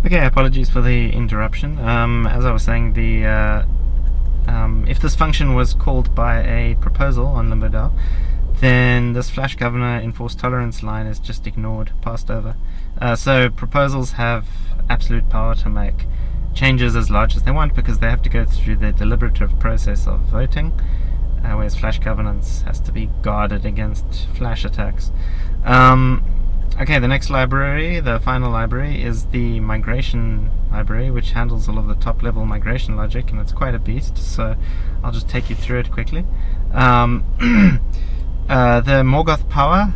Okay, apologies for the interruption. As I was saying, if this function was called by a proposal on Limbo Dapp, then this flash governor enforced tolerance line is just ignored, passed over. So proposals have absolute power to make changes as large as they want because they have to go through the deliberative process of voting, whereas flash governance has to be guarded against flash attacks. Okay, the next library, the final library, is the migration library, which handles all of the top-level migration logic, and it's quite a beast, so I'll just take you through it quickly. The Morgoth power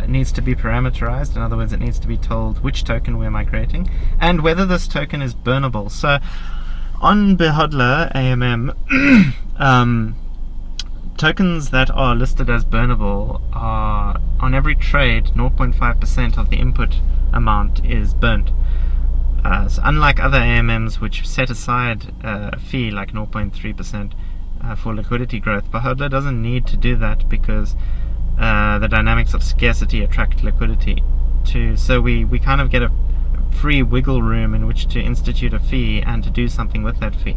needs to be parameterized. In other words, it needs to be told which token we're migrating, and whether this token is burnable. So, on Behodler AMM, tokens that are listed as burnable are, on every trade, 0.5% of the input amount is burnt. So unlike other AMMs which set aside a fee like 0.3% for liquidity growth, Behodler doesn't need to do that because the dynamics of scarcity attract liquidity too. So we kind of get a free wiggle room in which to institute a fee and to do something with that fee.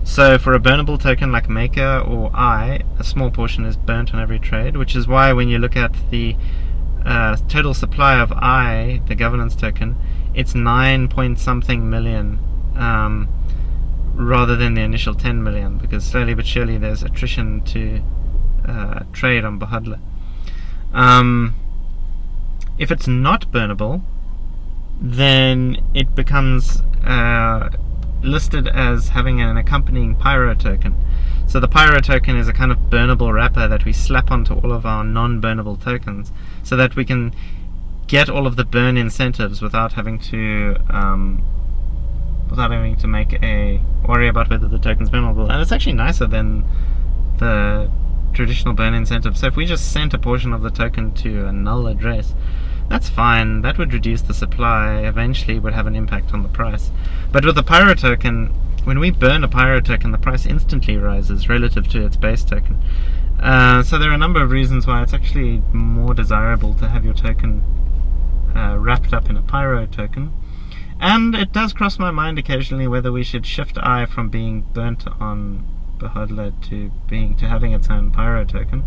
So for a burnable token like Maker or I, a small portion is burnt on every trade, which is why when you look at the total supply of I, the governance token, it's 9 point something million rather than the initial 10 million, because slowly but surely there's attrition to trade on Behodler. If it's not burnable, then it becomes listed as having an accompanying pyro token. So the pyro token is a kind of burnable wrapper that we slap onto all of our non-burnable tokens, so that we can get all of the burn incentives without having to worry about whether the token's burnable. And it's actually nicer than the traditional burn incentive. So if we just sent a portion of the token to a null address, that's fine. That would reduce the supply, eventually would have an impact on the price. But with the pyro token, when we burn a pyro token, the price instantly rises relative to its base token. So there are a number of reasons why it's actually more desirable to have your token wrapped up in a pyro token. And it does cross my mind occasionally whether we should shift I from being burnt on Behodler to having its own pyro token.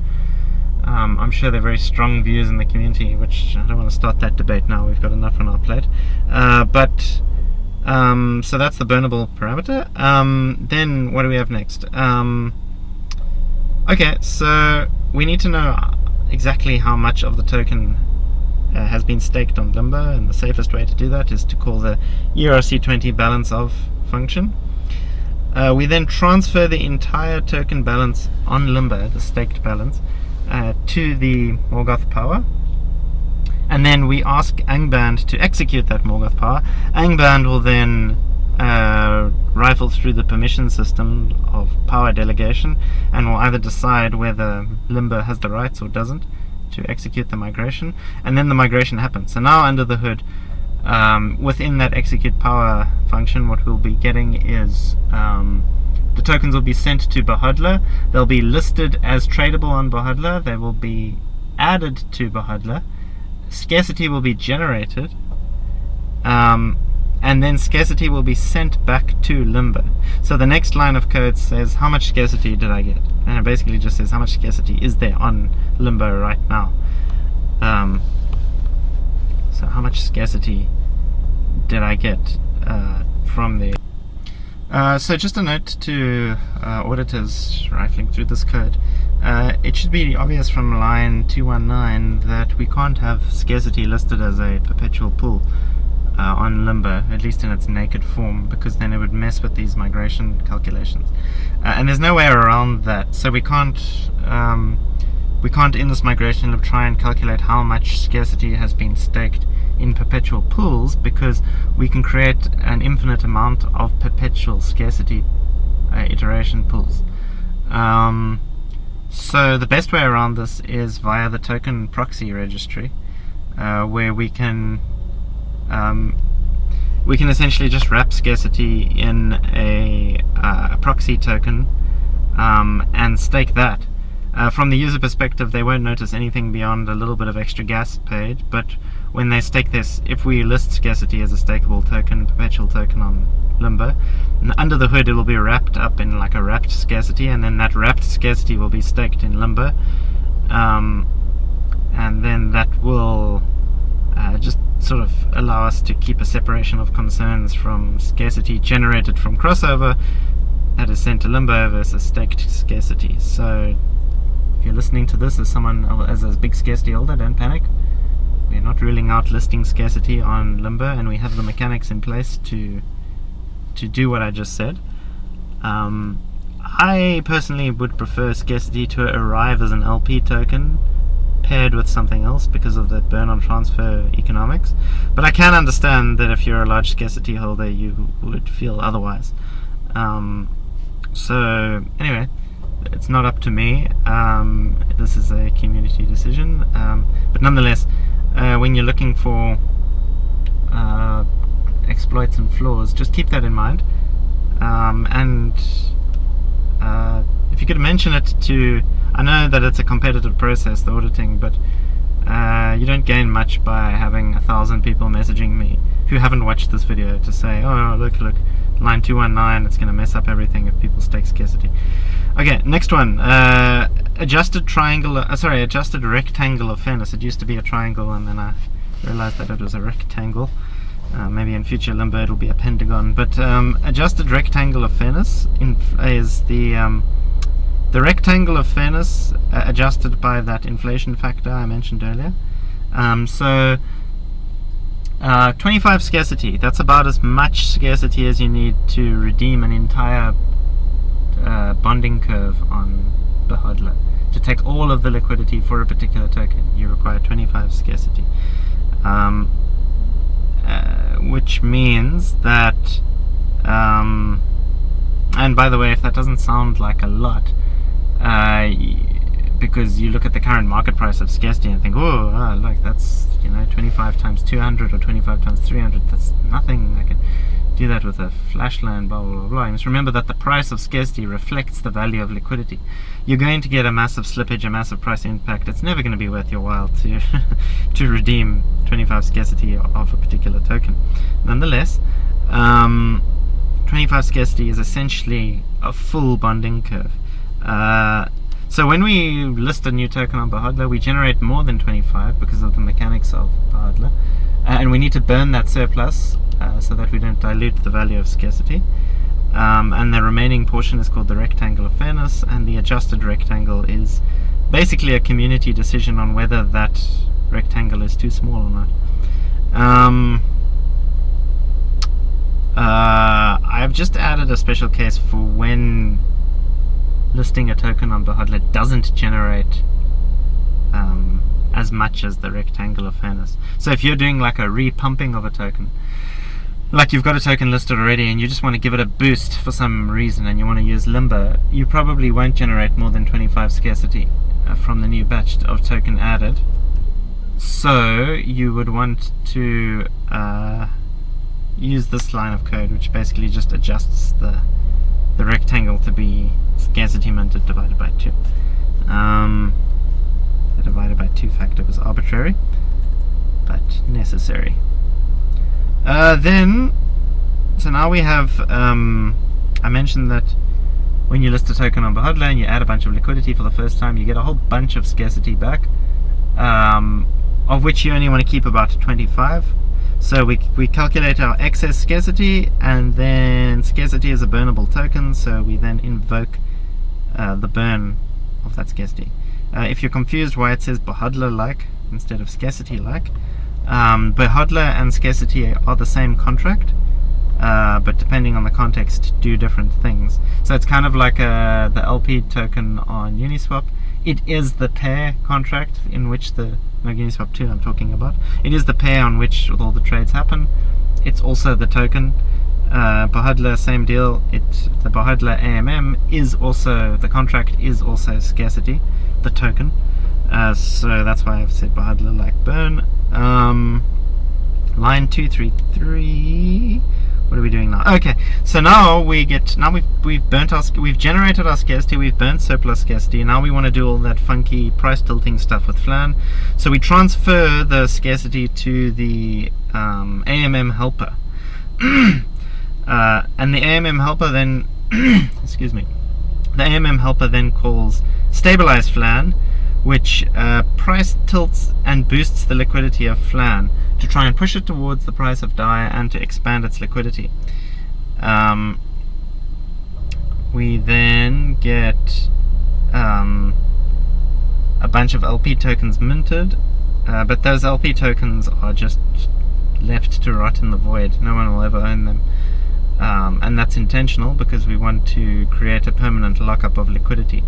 I'm sure there are very strong views in the community, which I don't want to start that debate now, we've got enough on our plate. So that's the burnable parameter. Then what do we have next? Okay, so we need to know exactly how much of the token has been staked on Limbo, and the safest way to do that is to call the ERC20 balance of function. We then transfer the entire token balance on Limbo, the staked balance, to the Morgoth power, and then we ask Angband to execute that Morgoth power. Angband will then rifle through the permission system of power delegation and will either decide whether Limbo has the rights or doesn't to execute the migration, and then the migration happens. So now under the hood, within that execute power function, what we'll be getting is the tokens will be sent to Behodler. They'll be listed as tradable on Behodler. They will be added to Behodler. Scarcity will be generated, and then scarcity will be sent back to Limbo. So the next line of code says, how much scarcity did I get? And it basically just says how much scarcity is there on Limbo right now. So how much scarcity did I get from there? So just a note to auditors rifling through this code. It should be obvious from line 219 that we can't have scarcity listed as a perpetual pool on Limbo, at least in its naked form, because then it would mess with these migration calculations. And there's no way around that. So we can't in this migration loop try and calculate how much scarcity has been staked in perpetual pools, because we can create an infinite amount of perpetual scarcity iteration pools. So the best way around this is via the token proxy registry, where we can essentially just wrap scarcity in a proxy token and stake that. From the user perspective, they won't notice anything beyond a little bit of extra gas paid, but when they stake this, if we list scarcity as a stakeable token, perpetual token on Limbo, under the hood it will be wrapped up in like a wrapped scarcity, and then that wrapped scarcity will be staked in Limbo, and then that will just sort of allow us to keep a separation of concerns from scarcity generated from crossover that is sent to Limbo versus staked scarcity. So if you're listening to this as someone as a big scarcity holder, don't panic. We're not ruling out listing scarcity on Limbo, and we have the mechanics in place to do what I just said. I personally would prefer scarcity to arrive as an LP token paired with something else because of the burn on transfer economics, but I can understand that if you're a large scarcity holder you would feel otherwise. So anyway, it's not up to me. This is a community decision, but nonetheless, when you're looking for exploits and flaws, just keep that in mind, and if you could mention it to, I know that it's a competitive process, the auditing, but you don't gain much by having 1,000 people messaging me who haven't watched this video to say, oh look, line 219, it's going to mess up everything if people stake scarcity. Okay, next one, adjusted rectangle of fairness. It used to be a triangle, and then I realized that it was a rectangle. Maybe in future Limbo it'll be a pentagon, but adjusted rectangle of fairness is the rectangle of fairness adjusted by that inflation factor I mentioned earlier. So 25 scarcity, that's about as much scarcity as you need to redeem an entire bonding curve on Behodler. To take all of the liquidity for a particular token, you require 25 scarcity. Which means that, and by the way, if that doesn't sound like a lot, because you look at the current market price of scarcity and think, oh, like that's 25 times 200 or 25 times 300, that's nothing. I can do that with a flash loan, blah blah blah. You must remember that the price of scarcity reflects the value of liquidity. You're going to get a massive slippage, a massive price impact. It's never going to be worth your while to to redeem 25 scarcity of a particular token. Nonetheless, 25 scarcity is essentially a full bonding curve. So when we list a new token on Behodler, we generate more than 25 because of the mechanics of Behodler, and we need to burn that surplus so that we don't dilute the value of scarcity. And the remaining portion is called the rectangle of fairness, and the adjusted rectangle is basically a community decision on whether that rectangle is too small or not. I've just added a special case for when listing a token on Behodler doesn't generate as much as the rectangle of fairness. So if you're doing like a repumping of a token, like you've got a token listed already and you just want to give it a boost for some reason and you want to use Limbo, you probably won't generate more than 25 scarcity from the new batch of token added. So you would want to use this line of code, which basically just adjusts the rectangle to be scarcity minted divided by 2. The divided by 2 factor was arbitrary, but necessary. So now we have, I mentioned that when you list a token on Behodler and you add a bunch of liquidity for the first time, you get a whole bunch of scarcity back, of which you only want to keep about 25. So we calculate our excess scarcity, and then scarcity is a burnable token, so we then invoke the burn of that scarcity. If you're confused why it says Behodler-like instead of scarcity-like, Behodler and scarcity are the same contract, but depending on the context do different things. So it's kind of like the LP token on Uniswap. It is the pair contract in which Uniswap 2 I'm talking about. It is the pair on which all the trades happen. It's also the token. Behodler, same deal. The Behodler AMM is also, the contract is also scarcity, the token. So that's why I've said Behodler like burn. Line 233, What are we doing now? Okay, so now we've generated our scarcity, we've burnt surplus scarcity. Now we want to do all that funky price tilting stuff with flan. So we transfer the scarcity to the AMM helper, and the AMM helper then excuse me. The AMM helper then calls stabilize flan, which price tilts and boosts the liquidity of flan to try and push it towards the price of die and to expand its liquidity. We then get a bunch of LP tokens minted, but those LP tokens are just left to rot in the void. No one will ever own them. And that's intentional because we want to create a permanent lockup of liquidity.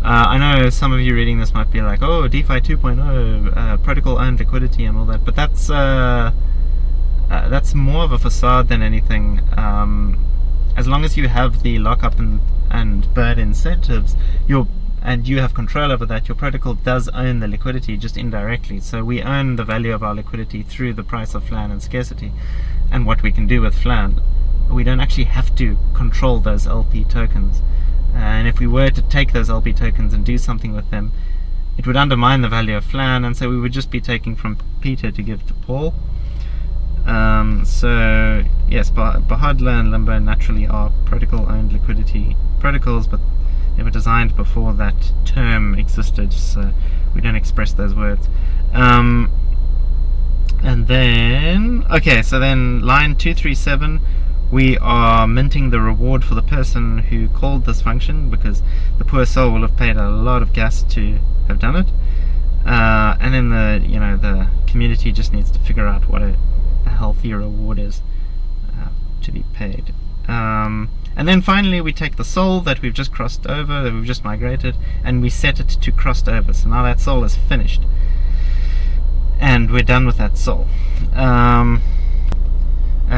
I know some of you reading this might be like, oh, DeFi 2.0, protocol owned liquidity and all that, but that's more of a facade than anything. As long as you have the lockup and burn incentives, and you have control over that, your protocol does own the liquidity, just indirectly. So we own the value of our liquidity through the price of flan and scarcity and what we can do with flan. We don't actually have to control those LP tokens. And if we were to take those LP tokens and do something with them, it would undermine the value of flan, and so we would just be taking from Peter to give to Paul. So yes, Behodler and Limbo naturally are protocol-owned liquidity protocols, but they were designed before that term existed, so we don't express those words. And then, okay, so then line 237, we are minting the reward for the person who called this function, because the poor soul will have paid a lot of gas to have done it. And then the community just needs to figure out what a healthy reward is to be paid. And then finally we take the soul that we've just crossed over, that we've just migrated, and we set it to crossed over. So now that soul is finished, and we're done with that soul.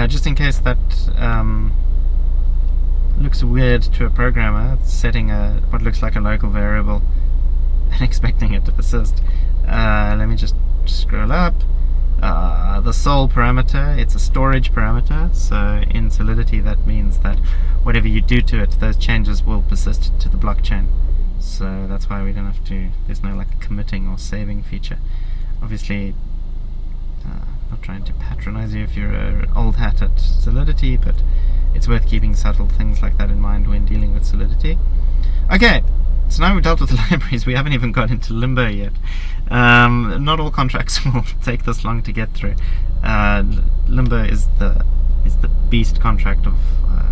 Just in case that looks weird to a programmer, setting what looks like a local variable and expecting it to persist. Let me just scroll up. The sol parameter, it's a storage parameter, so in Solidity that means that whatever you do to it, those changes will persist to the blockchain. So that's why we don't have to, there's no like committing or saving feature. Obviously, not trying to patronize you if you're an old hat at Solidity, but it's worth keeping subtle things like that in mind when dealing with Solidity. Okay, so now we've dealt with the libraries, we haven't even got into Limbo yet. Not all contracts will take this long to get through. Limbo is the beast contract of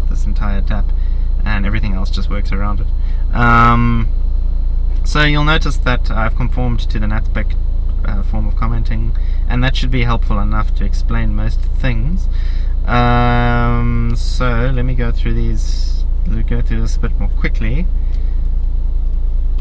this entire Dapp, and everything else just works around it. So you'll notice that I've conformed to the NatSpec form of commenting, and that should be helpful enough to explain most things. So let me go through this a bit more quickly.